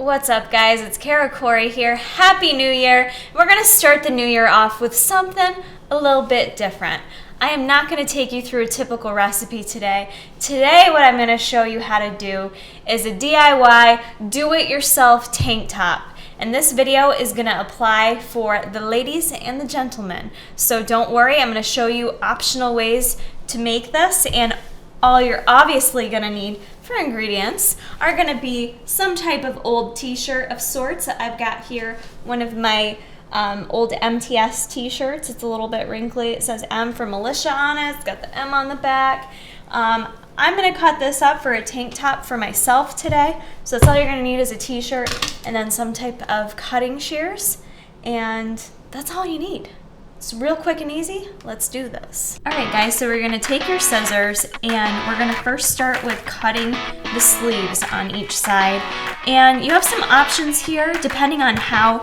What's up, guys? It's Kara Corey here. Happy New Year. We're going to start the new year off with something a little bit different. I am not going to take you through a typical recipe today. Today, what I'm going to show you how to do is a DIY, do-it-yourself tank top. And this video is going to apply for the ladies and the gentlemen. So don't worry, I'm going to show you optional ways to make this, and all you're obviously going to need for ingredients are going to be some type of old t-shirt of sorts. I've got here one of my old MTS t-shirts. It's a little bit wrinkly. It says M for militia on it. It's got the M on the back. I'm going to cut this up for a tank top for myself today. So that's all you're going to need is a t-shirt and then some type of cutting shears. And that's all you need. It's real quick and easy. Let's do this. All right, guys, so we're gonna take your scissors and we're gonna first start with cutting the sleeves on each side. And you have some options here depending on how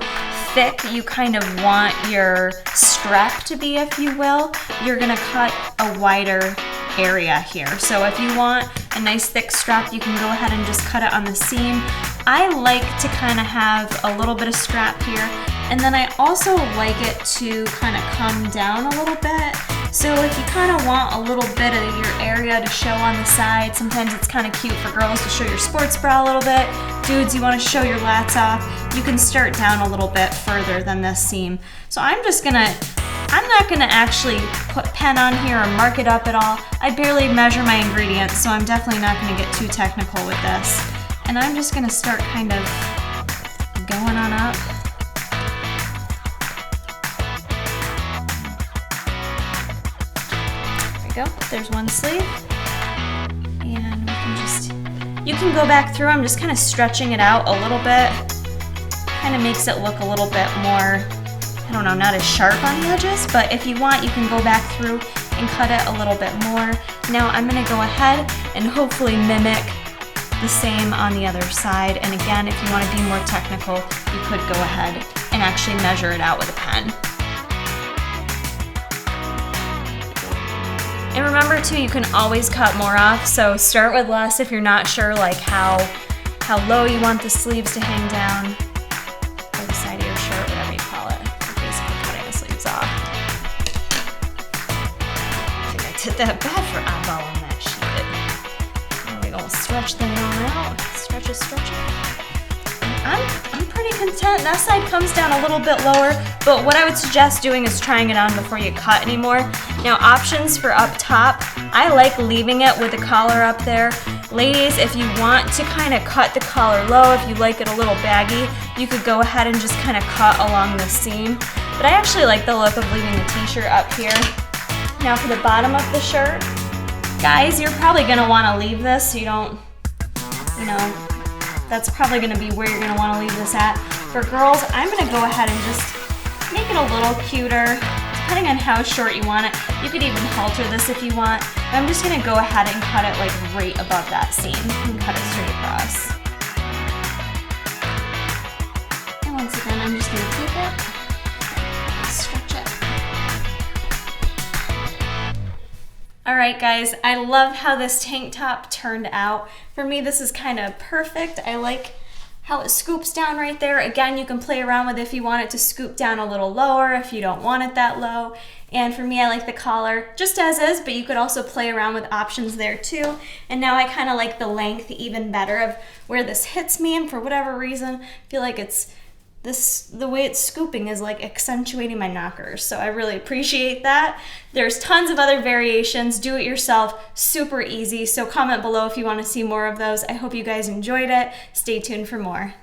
thick you kind of want your strap to be, if you will. You're gonna cut a wider area here. So if you want a nice thick strap, you can go ahead and just cut it on the seam. I like to kind of have a little bit of strap here, and then I also like it to kind of come down a little bit. So if you kind of want a little bit of your area to show on the side, sometimes it's kind of cute for girls to show your sports bra a little bit. Dudes, you want to show your lats off, you can start down a little bit further than this seam. So I'm not gonna actually put pen on here or mark it up at all. I barely measure my ingredients, so I'm definitely not gonna get too technical with this. And I'm just gonna start kind of going on up. There we go, there's one sleeve. And you can go back through. I'm just kind of stretching it out a little bit. Kind of makes it look a little bit more, I don't know, not as sharp on the edges, but if you want, you can go back through and cut it a little bit more. Now I'm gonna go ahead and hopefully mimic the same on the other side. And again, if you wanna be more technical, you could go ahead and actually measure it out with a pen. And remember too, you can always cut more off, so start with less if you're not sure like how low you want the sleeves to hang down, or the side of your shirt, whatever you call it. You're basically cutting the sleeves off. I think I did that bad for eyeballing that shit. There we go, stretch that on out. Stretch it, stretch it. I'm pretty content. That side comes down a little bit lower, but what I would suggest doing is trying it on before you cut anymore. Now, options for up top, I like leaving it with the collar up there. Ladies, if you want to kind of cut the collar low, if you like it a little baggy, you could go ahead and just kind of cut along the seam. But I actually like the look of leaving the t-shirt up here. Now for the bottom of the shirt, guys, you're probably gonna wanna leave this so you don't, that's probably gonna be where you're gonna wanna leave this at. For girls, I'm gonna go ahead and just make it a little cuter, depending on how short you want it. You could even halter this if you want. I'm just gonna go ahead and cut it like right above that seam and cut it straight across. And once again, I'm just gonna take it, stretch it. All right, guys, I love how this tank top turned out. For me, this is kind of perfect. I like how it scoops down right there. Again, you can play around with it if you want it to scoop down a little lower, if you don't want it that low. And for me, I like the collar just as is, but you could also play around with options there too. And now I kind of like the length even better of where this hits me, and for whatever reason, I feel like the way it's scooping is like accentuating my knockers. So I really appreciate that. There's tons of other variations, do it yourself, super easy. So comment below if you want to see more of those. I hope you guys enjoyed it. Stay tuned for more.